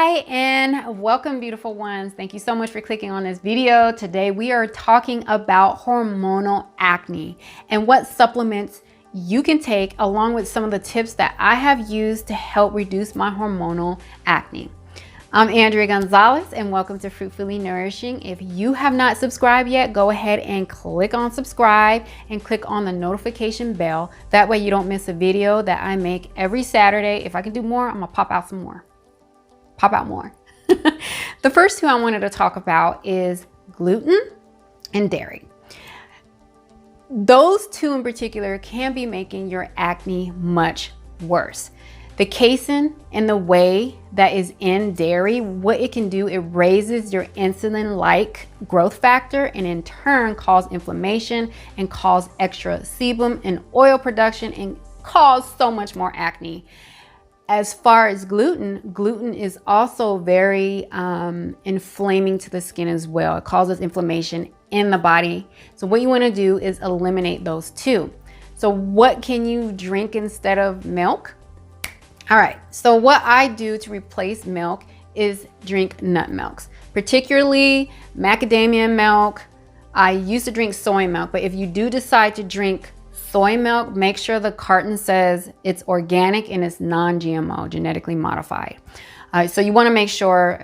Hi and welcome, beautiful ones. Thank you so much for clicking on this video. Today we are talking about hormonal acne and what supplements you can take, along with some of the tips that I have used to help reduce my hormonal acne. I'm Andrea Gonzalez and welcome to Fruitfully Nourishing. If you have not subscribed yet, go ahead and click on subscribe and click on the notification bell. That way you don't miss a video that I make every Saturday. If I can do more, I'm gonna pop out more. The first two I wanted to talk about is gluten and dairy. Those two in particular can be making your acne much worse. The casein and the whey that is in dairy, what it can do, it raises your insulin-like growth factor and in turn cause inflammation and cause extra sebum and oil production and cause so much more acne. As far as gluten is also very inflaming to the skin as well. It causes inflammation in the body. So what you want to do is eliminate those two. So what can you drink instead of milk? All right, so what I do to replace milk is drink nut milks, particularly macadamia milk. I used to drink soy milk, but if you do decide to drink soy milk, make sure the carton says it's organic and it's non-GMO, genetically modified. So you want to make sure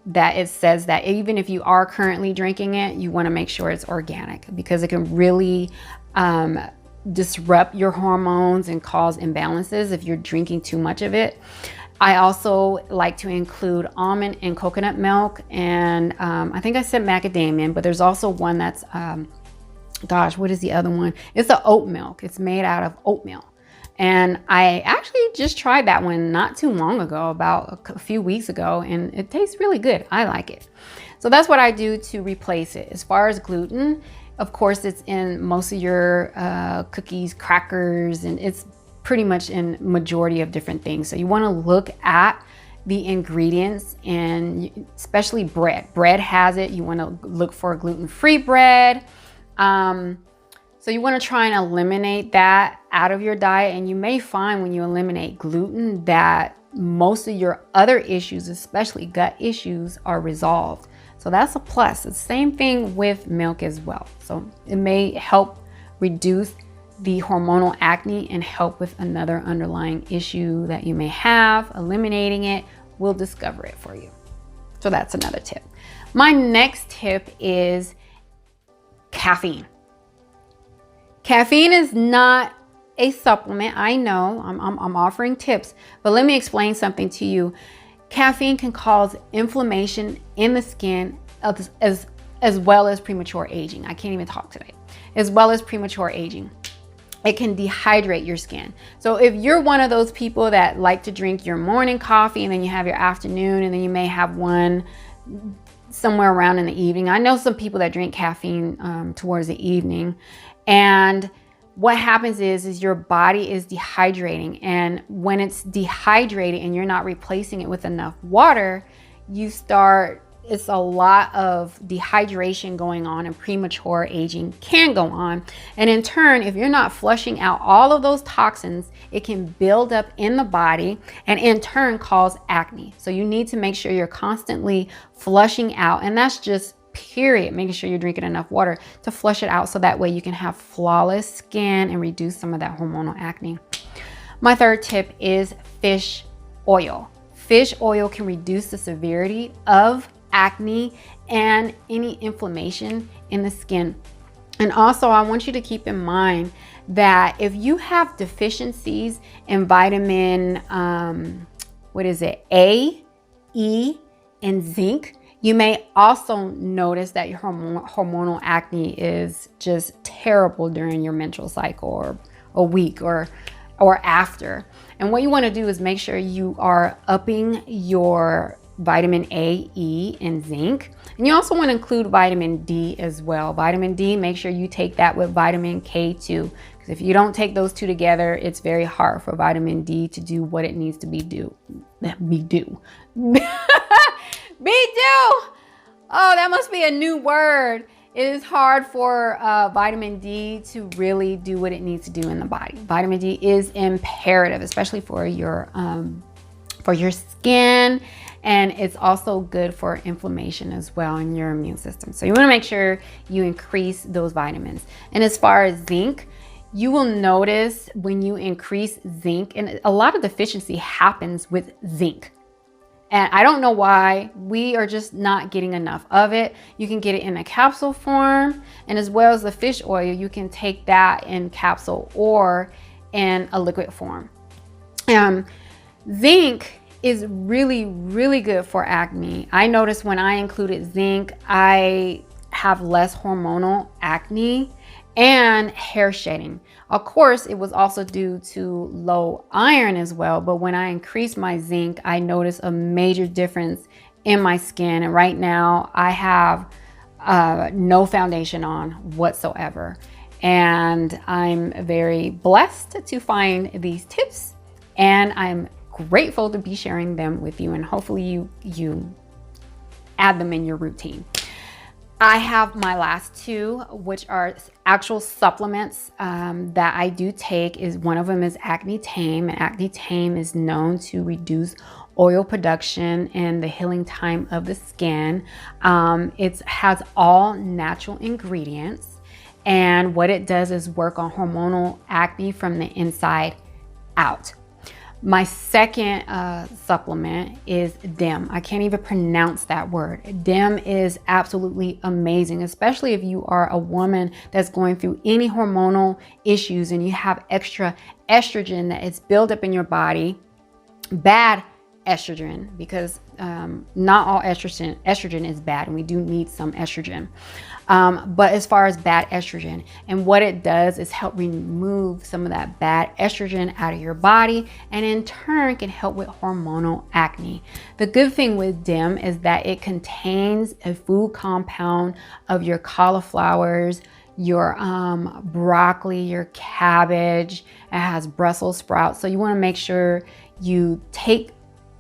that it says that. Even if you are currently drinking it, you want to make sure it's organic, because it can really disrupt your hormones and cause imbalances if you're drinking too much of it. I also like to include almond and coconut milk, and I think I said macadamia, but there's also one that's gosh, what is the other one? It's the oat milk. It's made out of oatmeal. And I actually just tried that one not too long ago, about a few weeks ago, and it tastes really good. I like it. So that's what I do to replace it. As far as gluten, of course, it's in most of your cookies, crackers, and it's pretty much in majority of different things. So you want to look at the ingredients, and especially bread. Bread has it. You want to look for gluten-free bread. So you want to try and eliminate that out of your diet, and you may find when you eliminate gluten that most of your other issues, especially gut issues, are resolved. So that's a plus. It's the same thing with milk as well. So it may help reduce the hormonal acne and help with another underlying issue that you may have. Eliminating it will discover it for you. So that's another tip. My next tip is caffeine. Caffeine is not a supplement. I know I'm offering tips, but let me explain something to you. Caffeine can cause inflammation in the skin as well as premature aging. I can't even talk today. As well as premature aging. It can dehydrate your skin. So if you're one of those people that like to drink your morning coffee and then you have your afternoon and then you may have one somewhere around in the evening. I know some people that drink caffeine towards the evening, and what happens is your body is dehydrating, and when it's dehydrated and you're not replacing it with enough water, it's a lot of dehydration going on, and premature aging can go on. And in turn, if you're not flushing out all of those toxins, it can build up in the body and in turn cause acne. So you need to make sure you're constantly flushing out, and that's just period, making sure you're drinking enough water to flush it out, so that way you can have flawless skin and reduce some of that hormonal acne. My third tip is fish oil. Fish oil can reduce the severity of acne and any inflammation in the skin. And also, I want you to keep in mind that if you have deficiencies in vitamin A, E, and zinc, you may also notice that your hormonal acne is just terrible during your menstrual cycle or a week or after. And what you want to do is make sure you are upping your vitamin A, E, and zinc. And you also want to include vitamin D as well. Vitamin D, make sure you take that with vitamin K2, because if you don't take those two together, it's very hard for vitamin D to do what it needs to be do. Oh, that must be a new word. It is hard for vitamin D to really do what it needs to do in the body. Vitamin D is imperative, especially for your skin And it's also good for inflammation as well in your immune system. So you want to make sure you increase those vitamins. And as far as zinc, you will notice when you increase zinc, and a lot of deficiency happens with zinc. And I don't know why, we are just not getting enough of it. You can get it in a capsule form, and as well as the fish oil, you can take that in capsule or in a liquid form. Zinc is really, really good for acne. I noticed when I included zinc, I have less hormonal acne and hair shedding. Of course, it was also due to low iron as well, but when I increased my zinc, I noticed a major difference in my skin. And right now I have no foundation on whatsoever. And I'm very blessed to find these tips, and I'm grateful to be sharing them with you, and hopefully you add them in your routine. I have my last two, which are actual supplements that I do take. One of them is Acne Tame. And Acne Tame is known to reduce oil production and the healing time of the skin. It has all natural ingredients, and what it does is work on hormonal acne from the inside out. My second supplement is DIM. I can't even pronounce that word. DIM is absolutely amazing, especially if you are a woman that's going through any hormonal issues and you have extra estrogen that is built up in your body, bad estrogen, because not all estrogen is bad, and we do need some estrogen. But as far as bad estrogen, and what it does is help remove some of that bad estrogen out of your body, and in turn can help with hormonal acne. The good thing with DIM is that it contains a food compound of your cauliflowers, your broccoli, your cabbage. It has Brussels sprouts. So you want to make sure you take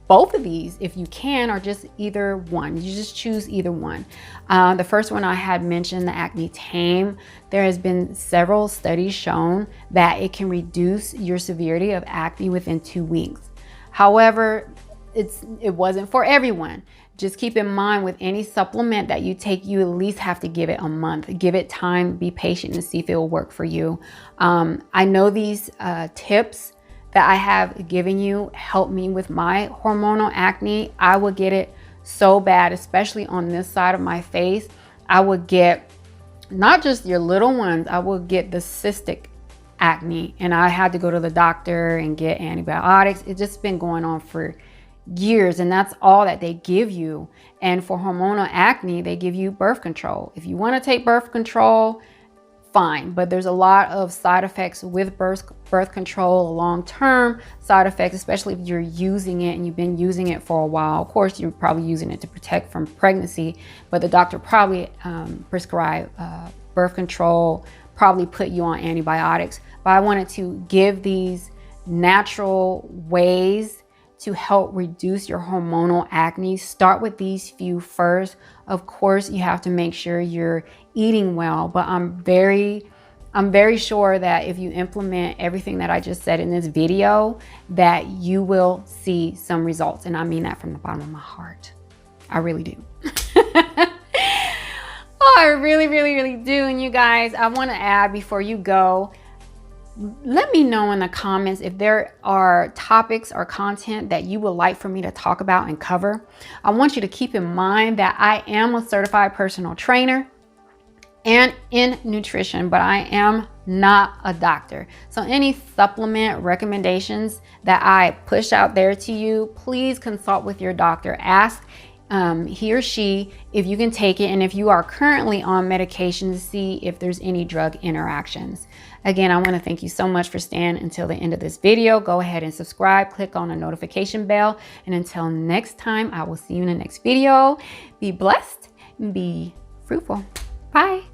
both of these if you can, or just either one. You just choose either one. The first one I had mentioned, the Acne Tame, there has been several studies shown that it can reduce your severity of acne within 2 weeks. However, it wasn't for everyone. Just keep in mind, with any supplement that you take, you at least have to give it a month. Give it time, be patient, and see if it will work for you. I know these tips that I have given you help me with my hormonal acne. I would get it so bad, especially on this side of my face. I would get not just your little ones, I would get the cystic acne, and I had to go to the doctor and get antibiotics. It's just been going on for years, and that's all that they give you. And for hormonal acne, they give you birth control. If you want to take birth control, fine, but there's a lot of side effects with birth control, long-term side effects, especially if you're using it and you've been using it for a while. Of course, you're probably using it to protect from pregnancy, but the doctor probably prescribe birth control, probably put you on antibiotics. But I wanted to give these natural ways to help reduce your hormonal acne. Start with these few first. Of course, you have to make sure you're eating well, but I'm very sure that if you implement everything that I just said in this video, that you will see some results. And I mean that from the bottom of my heart. I really do. Oh, I really, really, really do. And you guys, I want to add before you go, let me know in the comments if there are topics or content that you would like for me to talk about and cover. I want you to keep in mind that I am a certified personal trainer and in nutrition, but I am not a doctor. So any supplement recommendations that I push out there to you, please consult with your doctor. Ask he or she if you can take it, and if you are currently on medication, to see if there's any drug interactions. Again, I want to thank you so much for staying until the end of this video. Go ahead and subscribe, click on the notification bell, and until next time, I will see you in the next video. Be blessed and be fruitful. Bye.